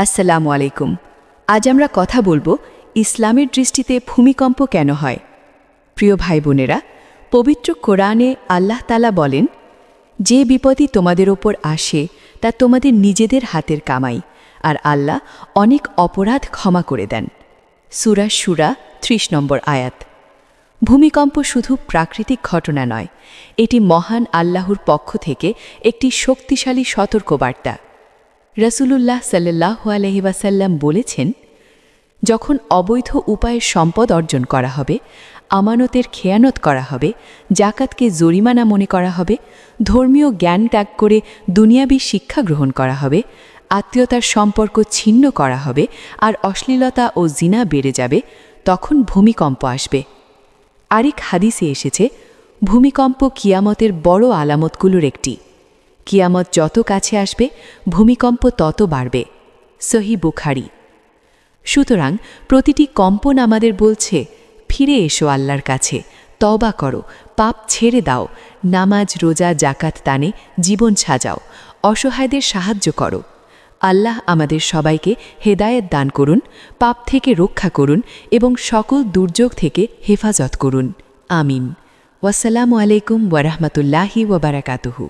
আসসালামু আলাইকুম। আজ আমরা কথা বলবো ইসলামের দৃষ্টিতে ভূমিকম্প কেন হয়। প্রিয় ভাই বোনেরা, পবিত্র কোরআনে আল্লাহ তাআলা বলেন, যে বিপদই তোমাদের ওপর আসে তা তোমাদের নিজেদের হাতের কামাই, আর আল্লাহ অনেক অপরাধ ক্ষমা করে দেন। সূরা শুরা ৩০ নম্বর আয়াত। ভূমিকম্প শুধু প্রাকৃতিক ঘটনা নয়, এটি মহান আল্লাহর পক্ষ থেকে একটি শক্তিশালী সতর্কবার্তা। রাসূলুল্লাহ সাল্লাল্লাহু আলাইহি ওয়াসাল্লাম বলেছেন, যখন অবৈধ উপায়ে সম্পদ অর্জন করা হবে, আমানতের খেয়ানত করা হবে, জাকাতকে জরিমানা মনে করা হবে, ধর্মীয় জ্ঞান ত্যাগ করে দুনিয়াবী শিক্ষা গ্রহণ করা হবে, আত্মীয়তার সম্পর্ক ছিন্ন করা হবে, আর অশ্লীলতা ও জিনা বেড়ে যাবে, তখন ভূমিকম্প আসবে। আরেক হাদিসে এসেছে, ভূমিকম্প কিয়ামতের বড় আলামতগুলোর একটি। কিয়ামত যত কাছে আসবে, ভূমিকম্প তত বাড়বে। সহিহ বুখারী। সুতরাং প্রতিটি কম্পন আমাদের বলছে, ফিরে এসো আল্লাহর কাছে, তওবা করো, পাপ ছেড়ে দাও, নামাজ রোজা জাকাত দানে জীবন সাজাও, অসহায়দের সাহায্য করো। আল্লাহ আমাদের সবাইকে হেদায়েত দান করুন, পাপ থেকে রক্ষা করুন এবং সকল দুর্যোগ থেকে হেফাজত করুন। আমিন। ওয়াসসালামু আলাইকুম ওয়া রাহমাতুল্লাহি ওয়া বারাকাতুহু।